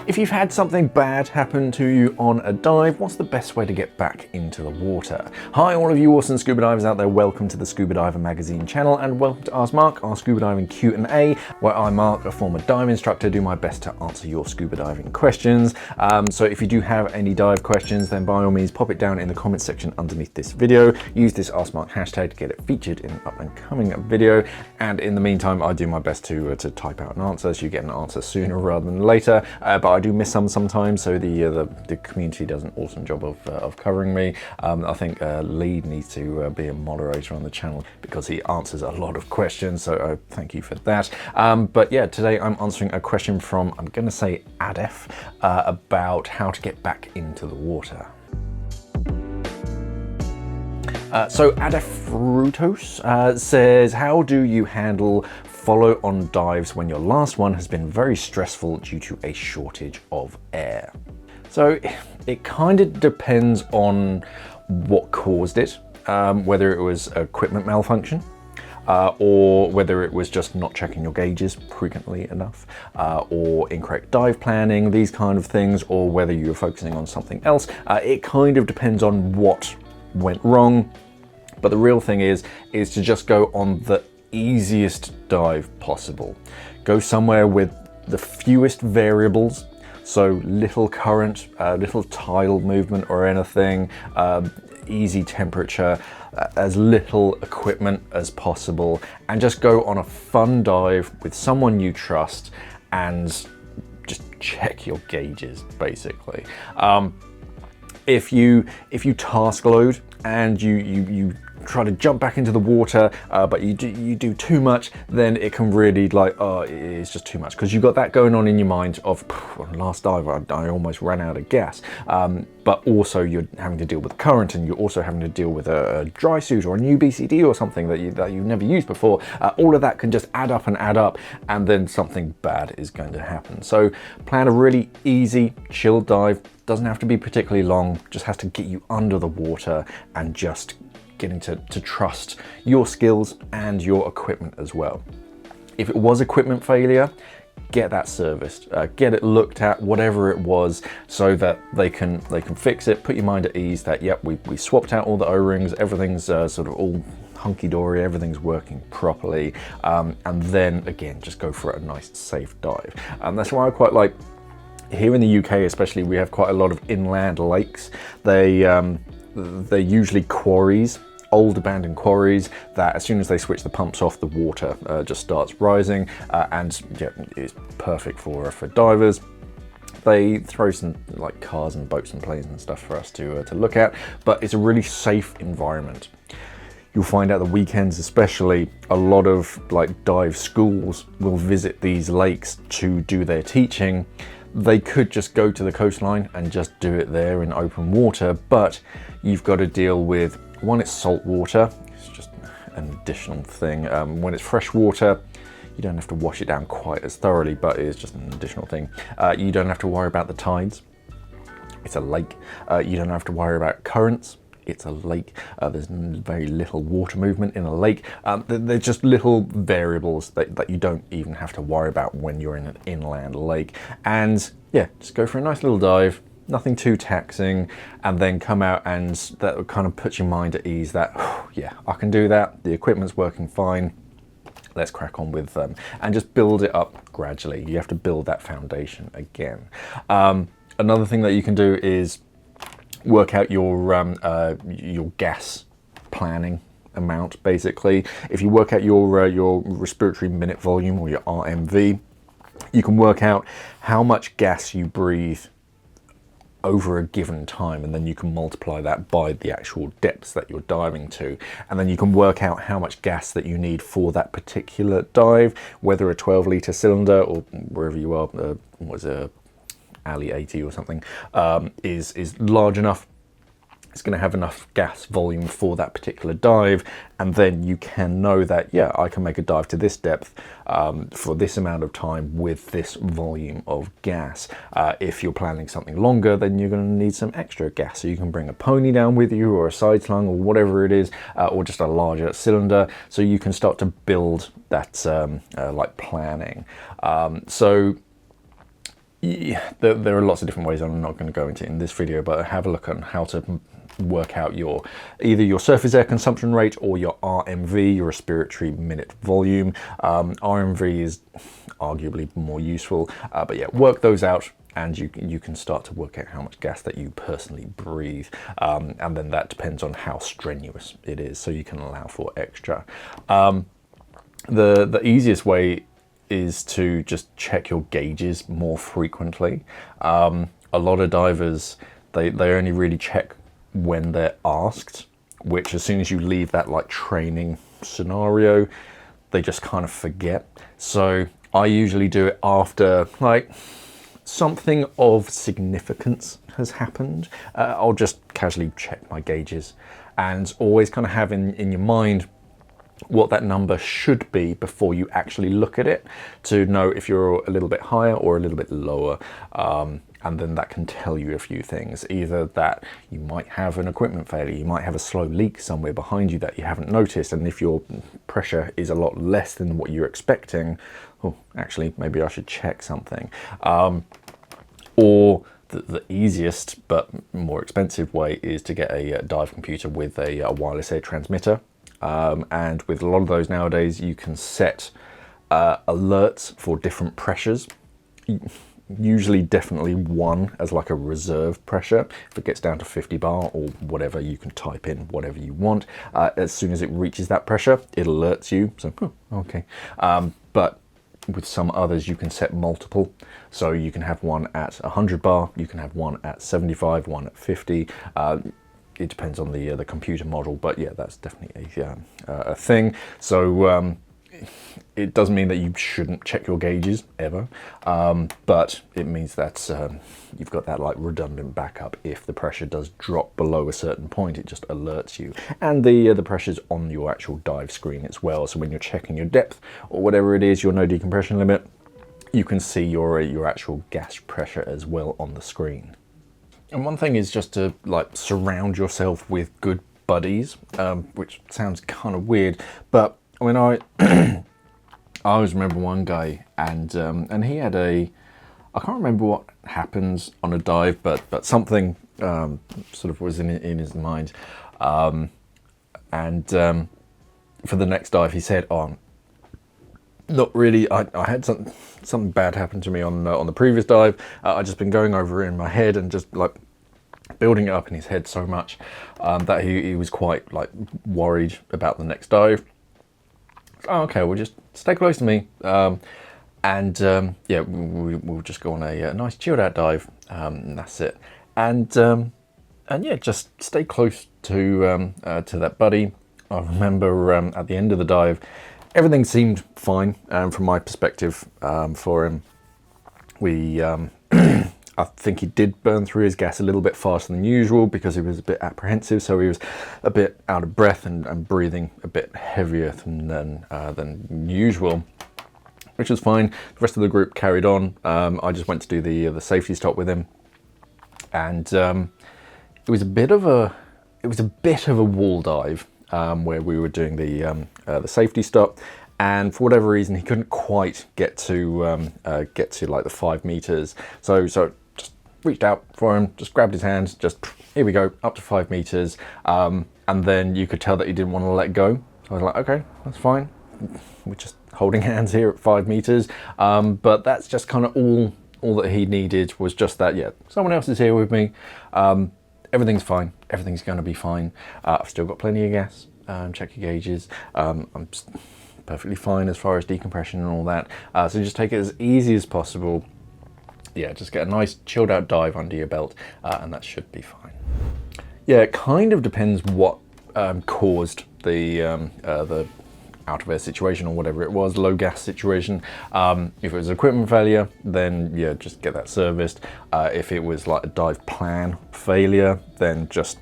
If you've had something bad happen to you on a dive, what's the best way to get back into the water? Hi all of you awesome scuba divers out there, welcome to the Scuba Diver magazine channel and welcome to Ask Mark, our scuba diving Q&A, where I, Mark, a former dive instructor, do my best to answer your scuba diving questions. So if you do have any dive questions, then by all means pop it down in the comments section underneath this video. Use this Ask Mark hashtag to get it featured in an up and coming video, and in the meantime I do my best to type out an answer so you get an answer sooner rather than later, but I do miss some sometimes, so the community does an awesome job of covering me. I think Lee needs to be a moderator on the channel because he answers a lot of questions, so thank you for that. But yeah, today I'm answering a question from, I'm going to say Adef, about how to get back into the water. So Adefrutos says, how do you handle follow-on dives when your last one has been very stressful due to a shortage of air? So it kind of depends on what caused it, whether it was equipment malfunction, or whether it was just not checking your gauges frequently enough, or incorrect dive planning, these kind of things, or whether you're focusing on something else. It kind of depends on what went wrong, but the real thing is to just go on the easiest dive possible. Go somewhere with the fewest variables, so little current, little tidal movement or anything, easy temperature, as little equipment as possible, and just go on a fun dive with someone you trust and just check your gauges, basically. If you task load and you try to jump back into the water, but you do too much, then it can really it's just too much, because you've got that going on in your mind of, last dive I almost ran out of gas, but also you're having to deal with current, and you're also having to deal with a dry suit or a new BCD or something that you've never used before. All of that can just add up, and then something bad is going to happen. So plan a really easy, chill dive. Doesn't have to be particularly long, just has to get you under the water and just getting to trust your skills and your equipment as well. If it was equipment failure, get that serviced, get it looked at, whatever it was, so that they can fix it. Put your mind at ease that, yep, we swapped out all the O-rings, everything's sort of all hunky-dory, everything's working properly, and then again just go for a nice safe dive. That's why I quite like, here in the UK especially, we have quite a lot of inland lakes. They're usually quarries, old abandoned quarries, that as soon as they switch the pumps off, the water just starts rising, and yeah, it's perfect for divers. They throw some like cars and boats and planes and stuff for us to look at, but it's a really safe environment. You'll find out the weekends especially, a lot of like dive schools will visit these lakes to do their teaching. They could just go to the coastline and just do it there in open water, but you've got to deal with, one, it's salt water, it's just an additional thing. When it's fresh water, you don't have to wash it down quite as thoroughly, but it's just an additional thing. You don't have to worry about the tides, it's a lake. You don't have to worry about currents, it's a lake. There's very little water movement in a lake. They're just little variables that you don't even have to worry about when you're in an inland lake. And yeah, just go for a nice little dive, nothing too taxing, and then come out, and that kind of puts your mind at ease that, yeah, I can do that, the equipment's working fine, let's crack on with them, and just build it up gradually. You have to build that foundation again. Another thing that you can do is work out your gas planning amount, basically. If you work out your respiratory minute volume, or your RMV, you can work out how much gas you breathe over a given time, and then you can multiply that by the actual depths that you're diving to, and then you can work out how much gas that you need for that particular dive, whether a 12-litre cylinder, or wherever you are, was a alley 80 or something, is large enough. It's going to have enough gas volume for that particular dive, and then you can know that, yeah, I can make a dive to this depth for this amount of time with this volume of gas. If you're planning something longer, then you're going to need some extra gas, so you can bring a pony down with you, or a side slung, or whatever it is, or just a larger cylinder, so you can start to build that like planning. So Yeah, there are lots of different ways. I'm not going to go into it in this video, but have a look on how to work out either your surface air consumption rate or your RMV, your respiratory minute volume. RMV is arguably more useful, but yeah, work those out and you can start to work out how much gas that you personally breathe, and then that depends on how strenuous it is, so you can allow for extra. The easiest way is to just check your gauges more frequently. A lot of divers, they only really check when they're asked, which as soon as you leave that like training scenario, they just kind of forget. So I usually do it after like something of significance has happened. I'll just casually check my gauges and always kind of have in your mind what that number should be before you actually look at it, to know if you're a little bit higher or a little bit lower. And then that can tell you a few things, either that you might have an equipment failure, you might have a slow leak somewhere behind you that you haven't noticed, and if your pressure is a lot less than what you're expecting, oh, actually maybe I should check something. Or the easiest but more expensive way is to get a dive computer with a wireless air transmitter. And with a lot of those nowadays, you can set alerts for different pressures. Usually definitely one as like a reserve pressure. If it gets down to 50 bar or whatever, you can type in whatever you want. As soon as it reaches that pressure, it alerts you. So, okay. But with some others, you can set multiple. So you can have one at 100 bar, you can have one at 75, one at 50. It depends on the computer model, but yeah, that's definitely a thing. So it doesn't mean that you shouldn't check your gauges ever, but it means that you've got that like redundant backup. If the pressure does drop below a certain point, it just alerts you. And the pressure's on your actual dive screen as well. So when you're checking your depth or whatever it is, your no decompression limit, you can see your actual gas pressure as well on the screen. And one thing is just to like surround yourself with good buddies, which sounds kind of weird, but when I always remember one guy, and he had I can't remember what happens on a dive, but something sort of was in his mind, and for the next dive he said, "Oh, not really. I had something bad happen to me on the previous dive. I'd just been going over it in my head and just like building it up in his head so much that he was quite like worried about the next dive. Oh, okay, well just stay close to me, and yeah, we'll just go on a nice chilled out dive, and that's it. And yeah, just stay close to that buddy. I remember at the end of the dive, everything seemed fine from my perspective. For him, we I think he did burn through his gas a little bit faster than usual because he was a bit apprehensive, so he was a bit out of breath and breathing a bit heavier than usual, which was fine. The rest of the group carried on. I just went to do the safety stop with him, and it was a bit of a wall dive where we were doing the safety stop. And for whatever reason, he couldn't quite get to like the 5 meters. So just reached out for him, just grabbed his hand, just here we go, up to 5 meters. And then you could tell that he didn't want to let go. So I was like, okay, that's fine. We're just holding hands here at 5 meters. But that's just kind of all that he needed, was just that, yeah, someone else is here with me. Everything's fine. Everything's going to be fine. I've still got plenty of gas. Check your gauges. I'm perfectly fine as far as decompression and all that. So just take it as easy as possible. Yeah, just get a nice chilled out dive under your belt, and that should be fine. Yeah, it kind of depends what caused the out of air situation or whatever it was, low gas situation. If it was equipment failure, then yeah, just get that serviced. If it was like a dive plan failure, then just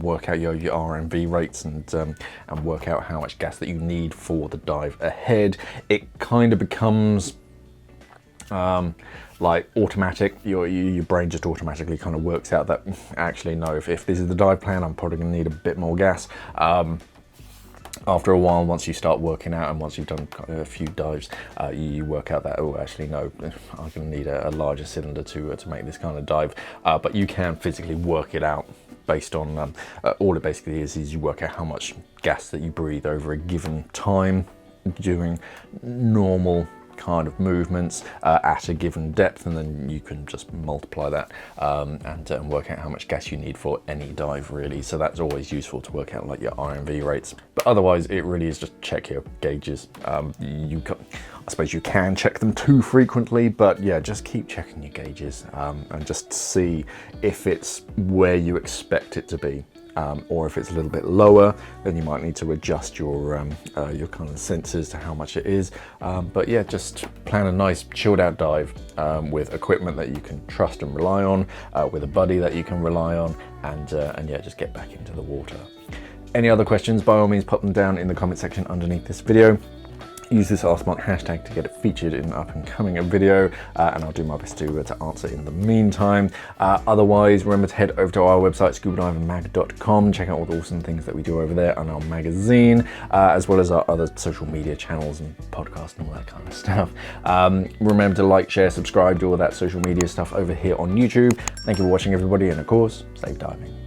work out your RMV rates and work out how much gas that you need for the dive ahead. It kind of becomes like automatic. Your brain just automatically kind of works out that actually no, if this is the dive plan, I'm probably going to need a bit more gas. After a while, once you start working out and once you've done a few dives, you work out that, oh, actually, no, I'm going to need a larger cylinder to make this kind of dive. But you can physically work it out based on, all it basically is you work out how much gas that you breathe over a given time doing normal kind of movements at a given depth, and then you can just multiply that and work out how much gas you need for any dive, really. So that's always useful to work out like your RMV rates, but otherwise it really is just check your gauges. I suppose you can check them too frequently, but yeah, just keep checking your gauges and just see if it's where you expect it to be. Or if it's a little bit lower, then you might need to adjust your kind of sensors to how much it is. But yeah, just plan a nice chilled out dive with equipment that you can trust and rely on, with a buddy that you can rely on, and yeah, just get back into the water. Any other questions, by all means, pop them down in the comment section underneath this video. Use this AskMark hashtag to get it featured in an up and coming video, and I'll do my best to answer in the meantime. Otherwise, remember to head over to our website, scubadivemag.com, check out all the awesome things that we do over there on our magazine, as well as our other social media channels and podcasts and all that kind of stuff. Remember to like, share, subscribe, do all that social media stuff over here on YouTube. Thank you for watching, everybody, and of course, safe diving.